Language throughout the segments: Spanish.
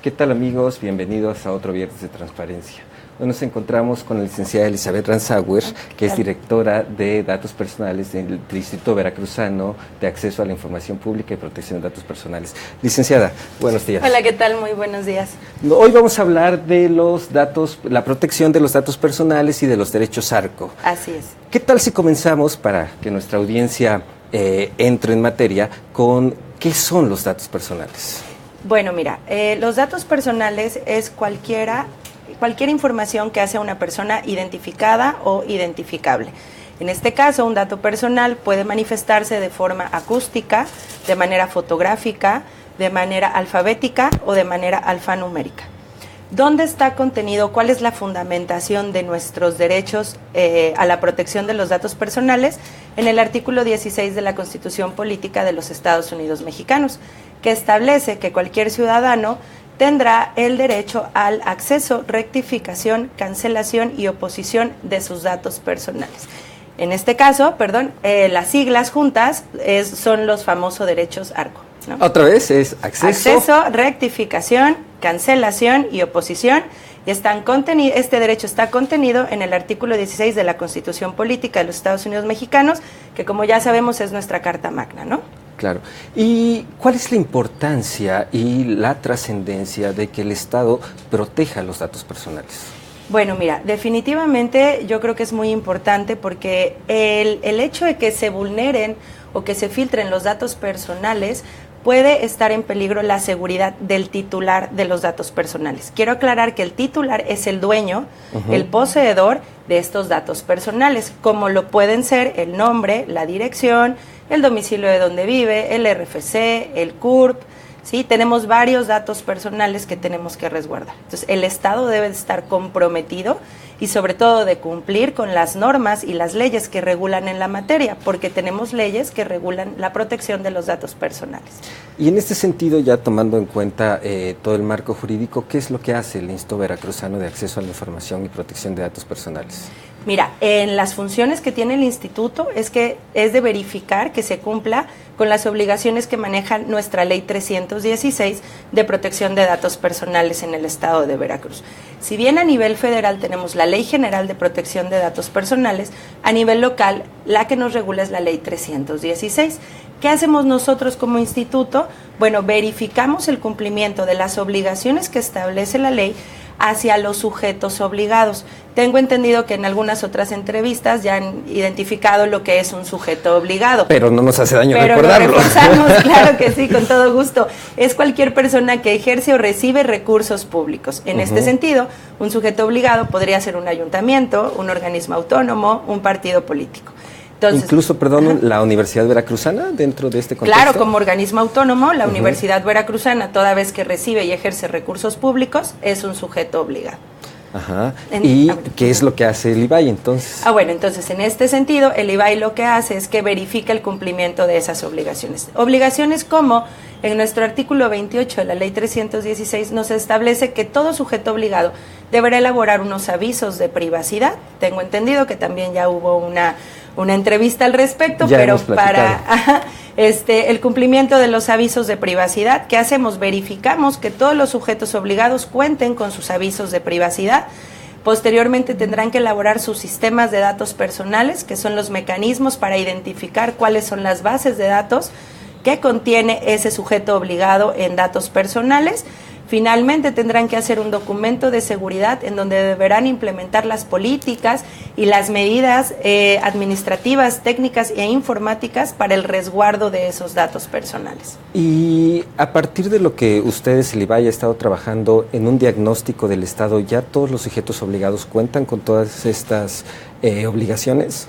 ¿Qué tal, amigos? Bienvenidos a otro Viernes de Transparencia. Hoy nos encontramos con la licenciada Elizabeth Ranzauer, que es directora de Datos Personales del Distrito Veracruzano de Acceso a la Información Pública y Protección de Datos Personales. Licenciada, buenos días. Hola, ¿qué tal? Muy buenos días. Hoy vamos a hablar de los datos, la protección de los datos personales y de los derechos ARCO. Así es. ¿Qué tal si comenzamos, para que nuestra audiencia entre en materia, con qué son los datos personales? Bueno, mira, los datos personales es cualquier información que hace a una persona identificada o identificable. En este caso, un dato personal puede manifestarse de forma acústica, de manera fotográfica, de manera alfabética o de manera alfanumérica. ¿Dónde está contenido? ¿Cuál es la fundamentación de nuestros derechos a la protección de los datos personales? En el artículo 16 de la Constitución Política de los Estados Unidos Mexicanos, que establece que cualquier ciudadano tendrá el derecho al acceso, rectificación, cancelación y oposición de sus datos personales. En este caso, las siglas juntas son los famosos derechos ARCO, ¿no? Otra vez es acceso, rectificación, cancelación y oposición. Y este derecho está contenido en el artículo 16 de la Constitución Política de los Estados Unidos Mexicanos, que como ya sabemos es nuestra Carta Magna, ¿no? Claro. ¿Y cuál es la importancia y la trascendencia de que el Estado proteja los datos personales? Bueno, mira, definitivamente yo creo que es muy importante porque el hecho de que se vulneren o que se filtren los datos personales puede estar en peligro la seguridad del titular de los datos personales. Quiero aclarar que el titular es el dueño, el poseedor de estos datos personales, como lo pueden ser el nombre, la dirección, el domicilio de donde vive, el RFC, el CURP, ¿sí? Tenemos varios datos personales que tenemos que resguardar. Entonces, el Estado debe de estar comprometido y sobre todo de cumplir con las normas y las leyes que regulan en la materia, porque tenemos leyes que regulan la protección de los datos personales. Y en este sentido, ya tomando en cuenta todo el marco jurídico, ¿qué es lo que hace el Instituto Veracruzano de Acceso a la Información y Protección de Datos Personales? Mira, en las funciones que tiene el instituto es de verificar que se cumpla con las obligaciones que maneja nuestra Ley 316 de protección de datos personales en el estado de Veracruz. Si bien a nivel federal tenemos la Ley General de Protección de Datos Personales, a nivel local la que nos regula es la Ley 316. ¿Qué hacemos nosotros como instituto? Bueno, verificamos el cumplimiento de las obligaciones que establece la ley hacia los sujetos obligados. Tengo entendido que en algunas otras entrevistas ya han identificado lo que es un sujeto obligado. Pero no nos hace daño recordarlo. Pero lo reforzamos, claro que sí, con todo gusto. Es cualquier persona que ejerce o recibe recursos públicos. En este sentido, un sujeto obligado podría ser un ayuntamiento, un organismo autónomo, un partido político. Entonces, incluso, la Universidad Veracruzana dentro de este contexto. Claro, como organismo autónomo, la Universidad Veracruzana, toda vez que recibe y ejerce recursos públicos, es un sujeto obligado. Ajá. ¿Y qué es lo que hace el IBAI entonces? Bueno, entonces en este sentido, el IBAI lo que hace es que verifica el cumplimiento de esas obligaciones. Obligaciones como en nuestro artículo 28 de la Ley 316 nos establece que todo sujeto obligado deberá elaborar unos avisos de privacidad. Tengo entendido que también ya hubo una entrevista al respecto, ya pero para el cumplimiento de los avisos de privacidad, ¿qué hacemos? Verificamos que todos los sujetos obligados cuenten con sus avisos de privacidad. Posteriormente tendrán que elaborar sus sistemas de datos personales, que son los mecanismos para identificar cuáles son las bases de datos que contiene ese sujeto obligado en datos personales. Finalmente tendrán que hacer un documento de seguridad en donde deberán implementar las políticas y las medidas administrativas, técnicas e informáticas para el resguardo de esos datos personales. Y a partir de lo que ustedes, el IBAI, ha estado trabajando en un diagnóstico del Estado, ¿ya todos los sujetos obligados cuentan con todas estas obligaciones?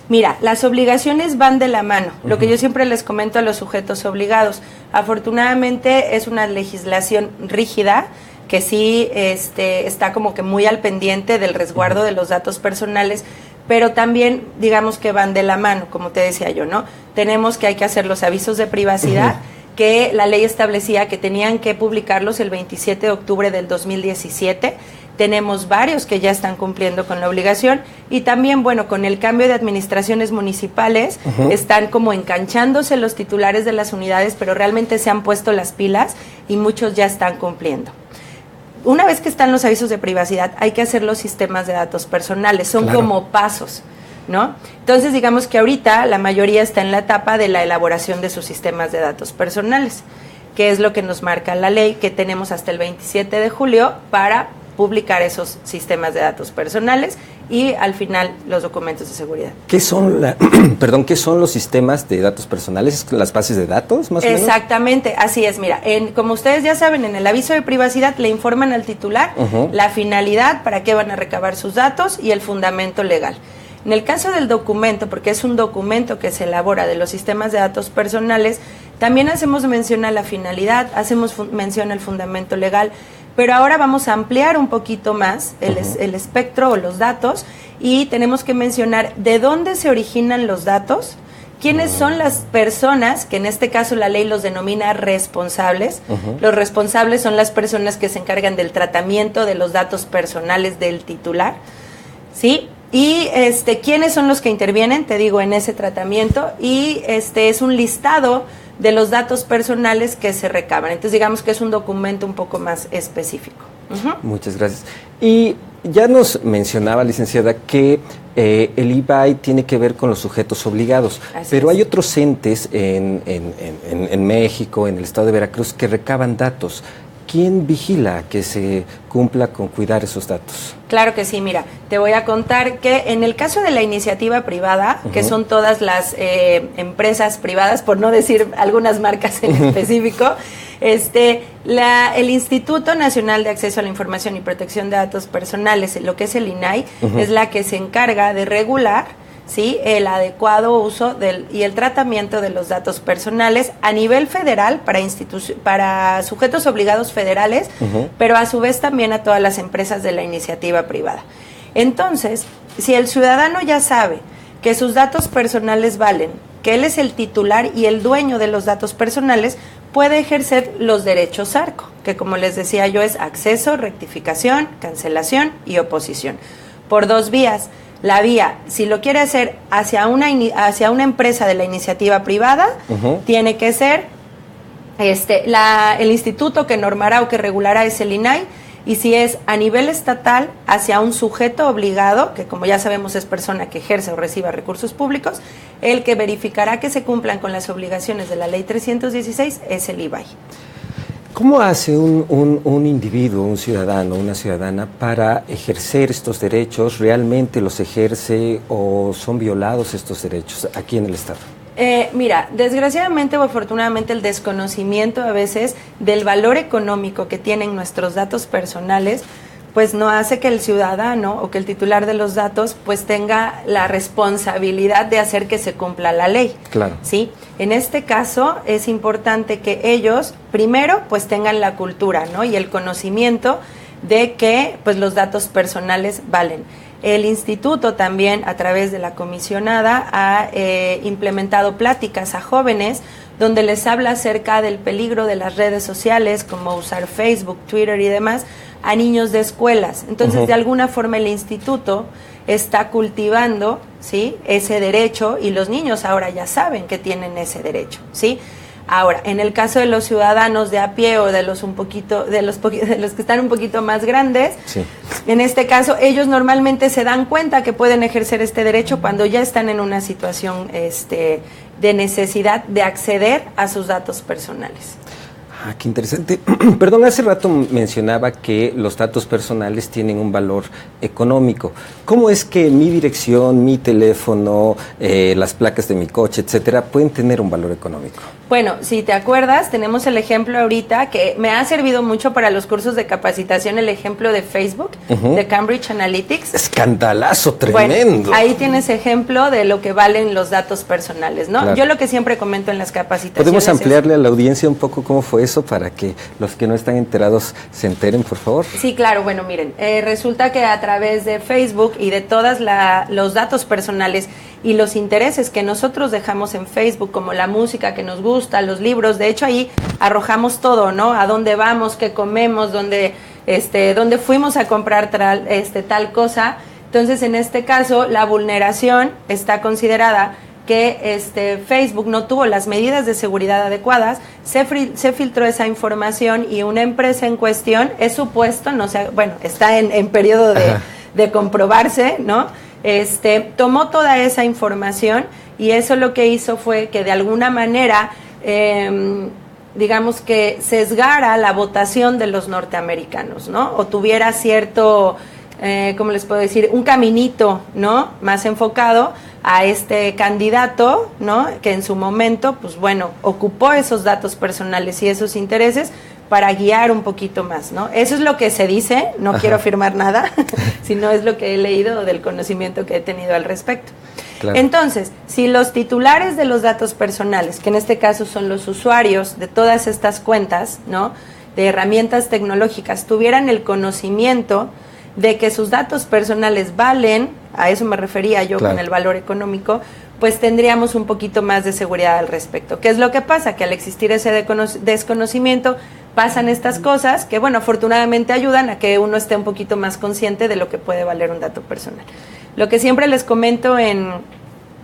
Mira, las obligaciones van de la mano, lo que yo siempre les comento a los sujetos obligados. Afortunadamente es una legislación rígida que sí está como que muy al pendiente del resguardo de los datos personales, pero también digamos que van de la mano, como te decía yo, ¿no? Tenemos que hay que hacer los avisos de privacidad, que la ley establecía que tenían que publicarlos el 27 de octubre del 2017. Tenemos varios que ya están cumpliendo con la obligación y también, bueno, con el cambio de administraciones municipales están como enganchándose los titulares de las unidades, pero realmente se han puesto las pilas y muchos ya están cumpliendo. una vez que están los avisos de privacidad, hay que hacer los sistemas de datos personales, son como pasos, ¿no? Entonces, digamos que ahorita la mayoría está en la etapa de la elaboración de sus sistemas de datos personales, que es lo que nos marca la ley, que tenemos hasta el 27 de julio para publicar esos sistemas de datos personales y al final los documentos de seguridad. ¿Qué son ¿qué son los sistemas de datos personales? ¿Las bases de datos, más o menos? Exactamente, así es. Mira, como ustedes ya saben, en el aviso de privacidad le informan al titular la finalidad, para qué van a recabar sus datos y el fundamento legal. En el caso del documento, porque es un documento que se elabora de los sistemas de datos personales, también hacemos mención a la finalidad, hacemos mención al fundamento legal, pero ahora vamos a ampliar un poquito más el espectro o los datos y tenemos que mencionar de dónde se originan los datos, quiénes son las personas, que en este caso la ley los denomina responsables. Los responsables son las personas que se encargan del tratamiento de los datos personales del titular, ¿sí? Y quiénes son los que intervienen, te digo, en ese tratamiento, y es un listado de los datos personales que se recaban. Entonces, digamos que es un documento un poco más específico. Muchas gracias. Y ya nos mencionaba, licenciada, que el IBAI tiene que ver con los sujetos obligados, pero hay otros entes en México, en el estado de Veracruz, que recaban datos. ¿Quién vigila que se cumpla con cuidar esos datos? Claro que sí, mira, te voy a contar que en el caso de la iniciativa privada, que son todas las empresas privadas, por no decir algunas marcas en específico, el Instituto Nacional de Acceso a la Información y Protección de Datos Personales, lo que es el INAI, es la que se encarga de regular, ¿sí?, el adecuado uso y el tratamiento de los datos personales a nivel federal para sujetos obligados federales, pero a su vez también a todas las empresas de la iniciativa privada. Entonces, si el ciudadano ya sabe que sus datos personales valen, que él es el titular y el dueño de los datos personales, puede ejercer los derechos ARCO, que como les decía yo es acceso, rectificación, cancelación y oposición, por dos vías. La vía, si lo quiere hacer hacia una empresa de la iniciativa privada, tiene que ser el instituto que normará o que regulará es el INAI, y si es a nivel estatal hacia un sujeto obligado, que como ya sabemos es persona que ejerce o reciba recursos públicos, el que verificará que se cumplan con las obligaciones de la ley 316 es el IBAI. ¿Cómo hace un individuo, un ciudadano, una ciudadana para ejercer estos derechos? ¿Realmente los ejerce o son violados estos derechos aquí en el Estado? Mira, desgraciadamente o afortunadamente el desconocimiento a veces del valor económico que tienen nuestros datos personales, pues no hace que el ciudadano o que el titular de los datos pues tenga la responsabilidad de hacer que se cumpla la ley. Claro. ¿Sí? En este caso es importante que ellos primero pues tengan la cultura, ¿no?, y el conocimiento de que pues los datos personales valen. El instituto también, a través de la comisionada, ha implementado pláticas a jóvenes donde les habla acerca del peligro de las redes sociales, como usar Facebook, Twitter y demás, a niños de escuelas. Entonces, de alguna forma el instituto está cultivando, ¿sí?, ese derecho, y los niños ahora ya saben que tienen ese derecho, ¿sí? Ahora, en el caso de los ciudadanos de a pie o de los que están un poquito más grandes, sí, en este caso ellos normalmente se dan cuenta que pueden ejercer este derecho cuando ya están en una situación de necesidad de acceder a sus datos personales. Ah, qué interesante. Perdón, hace rato mencionaba que los datos personales tienen un valor económico. ¿Cómo es que mi dirección, mi teléfono, las placas de mi coche, etcétera, pueden tener un valor económico? Bueno, si te acuerdas, tenemos el ejemplo ahorita que me ha servido mucho para los cursos de capacitación, el ejemplo de Facebook, de Cambridge Analytics. Escandalazo, tremendo. Bueno, ahí tienes ejemplo de lo que valen los datos personales, ¿no? Claro. Yo lo que siempre comento en las capacitaciones. ¿Podemos ampliarle a la audiencia un poco cómo fue eso para que los que no están enterados se enteren, por favor? Sí, claro. Bueno, miren, resulta que a través de Facebook y de todos los datos personales y los intereses que nosotros dejamos en Facebook, como la música que nos gusta, los libros, de hecho ahí arrojamos todo, ¿no? A dónde vamos, qué comemos, dónde fuimos a comprar tal cosa. Entonces, en este caso, la vulneración está considerada que Facebook no tuvo las medidas de seguridad adecuadas, se filtró esa información y una empresa en cuestión, es supuesto, no sé, bueno, está en periodo de comprobarse, ¿no? Tomó toda esa información y eso lo que hizo fue que de alguna manera, digamos que sesgara la votación de los norteamericanos, ¿no? O tuviera cierto, ¿cómo les puedo decir? Un caminito, ¿no? Más enfocado a este candidato, ¿no? Que en su momento, pues bueno, ocupó esos datos personales y esos intereses para guiar un poquito más, ¿no? Eso es lo que se dice, no quiero afirmar nada, sino es lo que he leído del conocimiento que he tenido al respecto. Claro. Entonces, si los titulares de los datos personales, que en este caso son los usuarios de todas estas cuentas, ¿no? De herramientas tecnológicas, tuvieran el conocimiento de que sus datos personales valen, a eso me refería yo con el valor económico, pues tendríamos un poquito más de seguridad al respecto. ¿Qué es lo que pasa? Que al existir ese desconocimiento pasan estas cosas que, bueno, afortunadamente ayudan a que uno esté un poquito más consciente de lo que puede valer un dato personal. Lo que siempre les comento en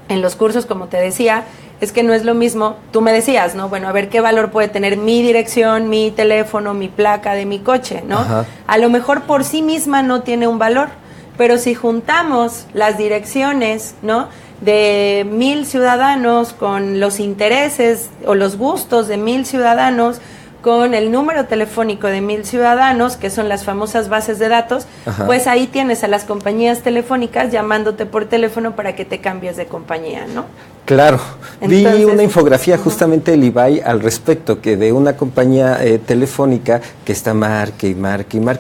los cursos, como te decía, es que no es lo mismo, tú me decías, ¿no? Bueno, a ver qué valor puede tener mi dirección, mi teléfono, mi placa de mi coche, ¿no? Ajá. A lo mejor por sí misma no tiene un valor, pero si juntamos las direcciones, ¿no? De 1,000 ciudadanos con los intereses o los gustos de 1,000 ciudadanos, con el número telefónico de 1,000 ciudadanos, que son las famosas bases de datos, pues ahí tienes a las compañías telefónicas llamándote por teléfono para que te cambies de compañía, ¿no? Claro, entonces, vi una infografía justamente del IBAI al respecto, que de una compañía telefónica que está marque,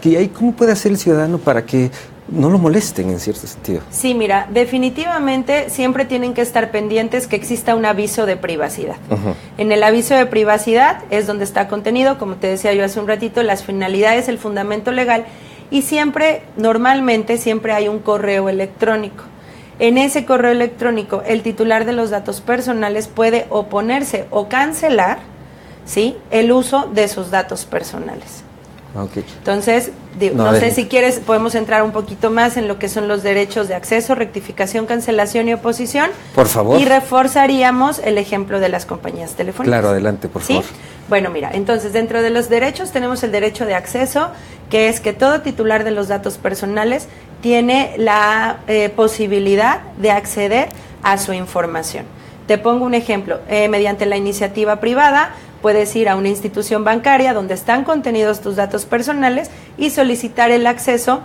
y ahí ¿cómo puede hacer el ciudadano para que no lo molesten en cierto sentido? Sí, mira, definitivamente siempre tienen que estar pendientes que exista un aviso de privacidad. En el aviso de privacidad es donde está contenido, como te decía yo hace un ratito, las finalidades, el fundamento legal, y siempre, normalmente, siempre hay un correo electrónico. En ese correo electrónico, el titular de los datos personales puede oponerse o cancelar, ¿sí?, el uso de sus datos personales. Okay. Entonces, no sé si quieres, podemos entrar un poquito más en lo que son los derechos de acceso, rectificación, cancelación y oposición. Por favor. Y reforzaríamos el ejemplo de las compañías telefónicas. Claro, adelante, por favor. ¿Sí? Bueno, mira, entonces dentro de los derechos tenemos el derecho de acceso, que es que todo titular de los datos personales tiene la posibilidad de acceder a su información. Te pongo un ejemplo, mediante la iniciativa privada, puedes ir a una institución bancaria donde están contenidos tus datos personales y solicitar el acceso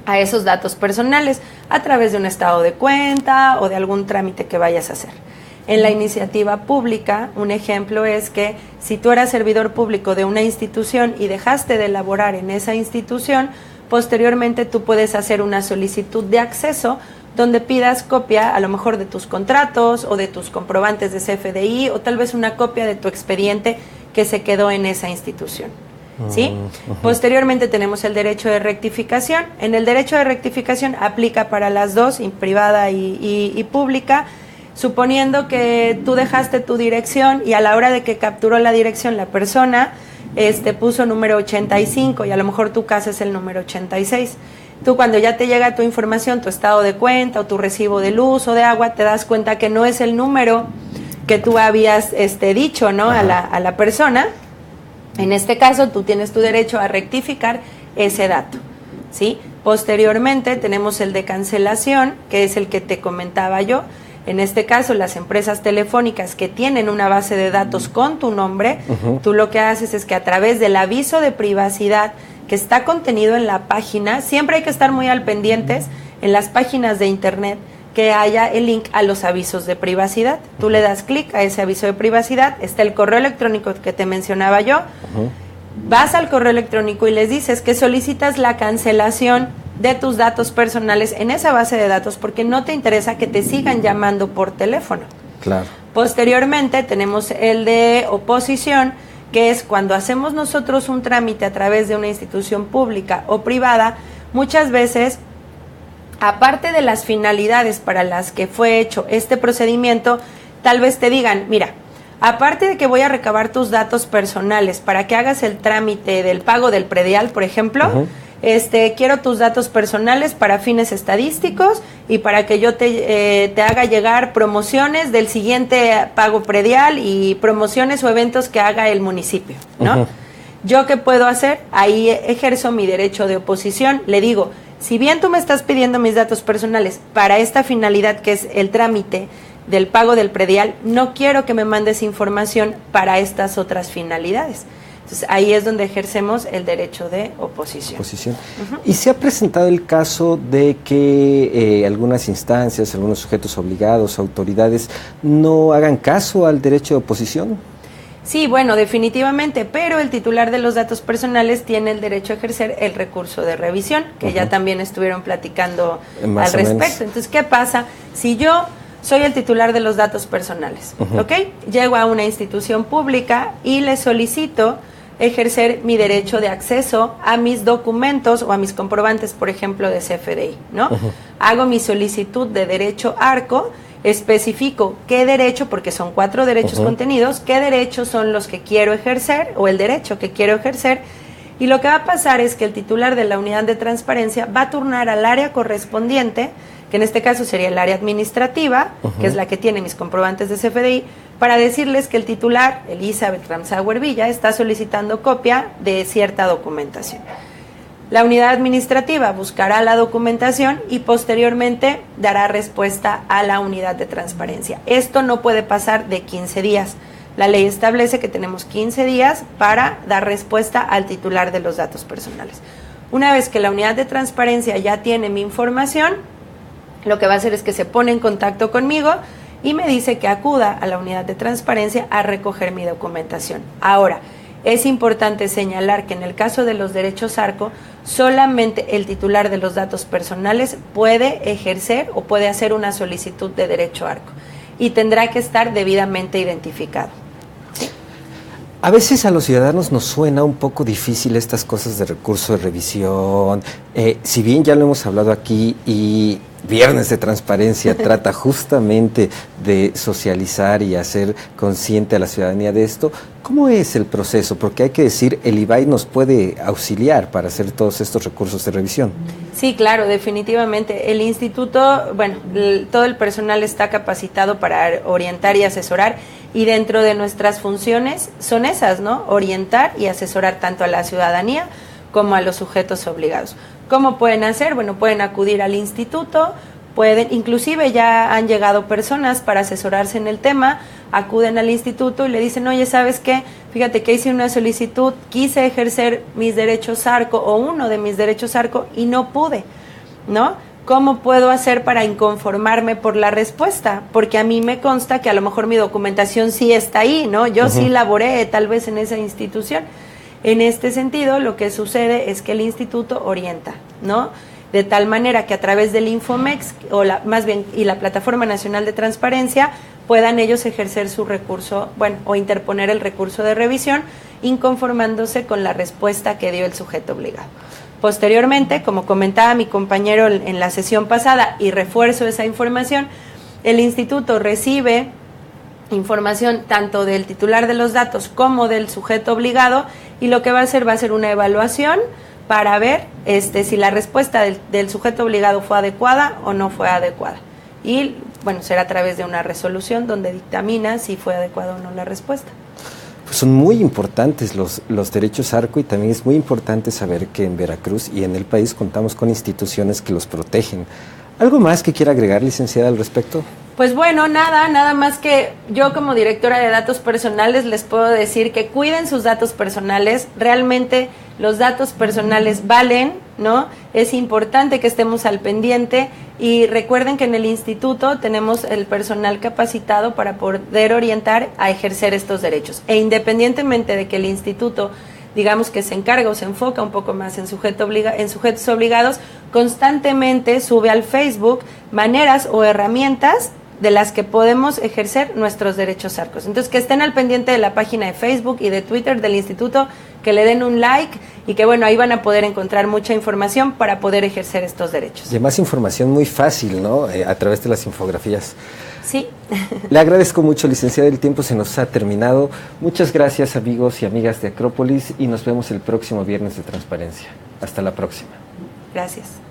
a esos datos personales a través de un estado de cuenta o de algún trámite que vayas a hacer. En la iniciativa pública, un ejemplo es que si tú eras servidor público de una institución y dejaste de laborar en esa institución, posteriormente tú puedes hacer una solicitud de acceso donde pidas copia a lo mejor de tus contratos o de tus comprobantes de CFDI o tal vez una copia de tu expediente que se quedó en esa institución, ¿sí? Posteriormente tenemos el derecho de rectificación. En el derecho de rectificación aplica para las dos, privada y pública, suponiendo que tú dejaste tu dirección y a la hora de que capturó la dirección la persona puso número 85 y a lo mejor tu casa es el número 86. Tú cuando ya te llega tu información, tu estado de cuenta o tu recibo de luz o de agua, te das cuenta que no es el número que tú habías dicho, ¿no? a la persona. En este caso, tú tienes tu derecho a rectificar ese dato, ¿sí? Posteriormente tenemos el de cancelación, que es el que te comentaba yo. En este caso, las empresas telefónicas que tienen una base de datos con tu nombre, tú lo que haces es que a través del aviso de privacidad que está contenido en la página, siempre hay que estar muy al pendientes en las páginas de internet que haya el link a los avisos de privacidad. Tú le das clic a ese aviso de privacidad, está el correo electrónico que te mencionaba yo, vas al correo electrónico y les dices que solicitas la cancelación de tus datos personales en esa base de datos porque no te interesa que te sigan llamando por teléfono. Claro. Posteriormente tenemos el de oposición, que es cuando hacemos nosotros un trámite a través de una institución pública o privada, muchas veces, aparte de las finalidades para las que fue hecho este procedimiento, tal vez te digan, mira, aparte de que voy a recabar tus datos personales para que hagas el trámite del pago del predial, por ejemplo, quiero tus datos personales para fines estadísticos y para que yo te haga llegar promociones del siguiente pago predial y promociones o eventos que haga el municipio, ¿no? ¿Yo qué puedo hacer? Ahí ejerzo mi derecho de oposición. Le digo, si bien tú me estás pidiendo mis datos personales para esta finalidad que es el trámite del pago del predial, no quiero que me mandes información para estas otras finalidades. Entonces, ahí es donde ejercemos el derecho de oposición. ¿Y se ha presentado el caso de que algunas instancias, algunos sujetos obligados, autoridades, no hagan caso al derecho de oposición? Sí, bueno, definitivamente, pero el titular de los datos personales tiene el derecho a ejercer el recurso de revisión, que ya también estuvieron platicando al respecto. Entonces, ¿qué pasa? Si yo soy el titular de los datos personales, ¿ok? Llego a una institución pública y le solicito ejercer mi derecho de acceso a mis documentos o a mis comprobantes, por ejemplo, de CFDI, ¿no? Hago mi solicitud de derecho ARCO, especifico qué derecho, porque son 4 derechos contenidos, qué derechos son los que quiero ejercer o el derecho que quiero ejercer, y lo que va a pasar es que el titular de la unidad de transparencia va a turnar al área correspondiente, que en este caso sería el área administrativa, que es la que tiene mis comprobantes de CFDI, para decirles que el titular, Elizabeth Ramsauer Villa, está solicitando copia de cierta documentación. La unidad administrativa buscará la documentación y posteriormente dará respuesta a la unidad de transparencia. Esto no puede pasar de 15 días. La ley establece que tenemos 15 días para dar respuesta al titular de los datos personales. Una vez que la unidad de transparencia ya tiene mi información, lo que va a hacer es que se pone en contacto conmigo y me dice que acuda a la unidad de transparencia a recoger mi documentación. Ahora, es importante señalar que en el caso de los derechos ARCO, solamente el titular de los datos personales puede ejercer o puede hacer una solicitud de derecho ARCO y tendrá que estar debidamente identificado. ¿Sí? A veces a los ciudadanos nos suena un poco difícil estas cosas de recurso de revisión, si bien ya lo hemos hablado aquí y Viernes de Transparencia trata justamente de socializar y hacer consciente a la ciudadanía de esto. ¿Cómo es el proceso? Porque hay que decir, el IBAI nos puede auxiliar para hacer todos estos recursos de revisión. Sí, claro, definitivamente. El instituto, bueno, todo el personal está capacitado para orientar y asesorar, y dentro de nuestras funciones son esas, ¿no? Orientar y asesorar tanto a la ciudadanía como a los sujetos obligados. ¿Cómo pueden hacer? Bueno, pueden acudir al instituto, inclusive ya han llegado personas para asesorarse en el tema, acuden al instituto y le dicen, oye, ¿sabes qué? Fíjate que hice una solicitud, quise ejercer mis derechos ARCO o uno de mis derechos ARCO y no pude, ¿no? ¿Cómo puedo hacer para inconformarme por la respuesta? Porque a mí me consta que a lo mejor mi documentación sí está ahí, ¿no? Yo sí laboré tal vez en esa institución. En este sentido, lo que sucede es que el instituto orienta, ¿no? De tal manera que a través del Infomex, y la Plataforma Nacional de Transparencia, puedan ellos ejercer su recurso, o interponer el recurso de revisión, inconformándose con la respuesta que dio el sujeto obligado. Posteriormente, como comentaba mi compañero en la sesión pasada, y refuerzo esa información, el instituto recibe información tanto del titular de los datos como del sujeto obligado, y lo que va a hacer una evaluación para ver si la respuesta del sujeto obligado fue adecuada o no fue adecuada. Y bueno, será a través de una resolución donde dictamina si fue adecuada o no la respuesta. Pues son muy importantes los derechos ARCO, y también es muy importante saber que en Veracruz y en el país contamos con instituciones que los protegen. ¿Algo más que quiera agregar, licenciada, al respecto? Pues bueno, nada más que yo como directora de datos personales les puedo decir que cuiden sus datos personales. Realmente los datos personales valen, ¿no? Es importante que estemos al pendiente, y recuerden que en el instituto tenemos el personal capacitado para poder orientar a ejercer estos derechos. E independientemente de que el instituto, digamos que se encarga o se enfoca un poco más en sujetos obligados, constantemente sube al Facebook maneras o herramientas de las que podemos ejercer nuestros derechos ARCOS. Entonces, que estén al pendiente de la página de Facebook y de Twitter del instituto, que le den un like y que, bueno, ahí van a poder encontrar mucha información para poder ejercer estos derechos. Y además información muy fácil, ¿no? A través de las infografías. Sí. Le agradezco mucho, licenciada, el tiempo se nos ha terminado. Muchas gracias, amigos y amigas de Acrópolis, y nos vemos el próximo viernes de Transparencia. Hasta la próxima. Gracias.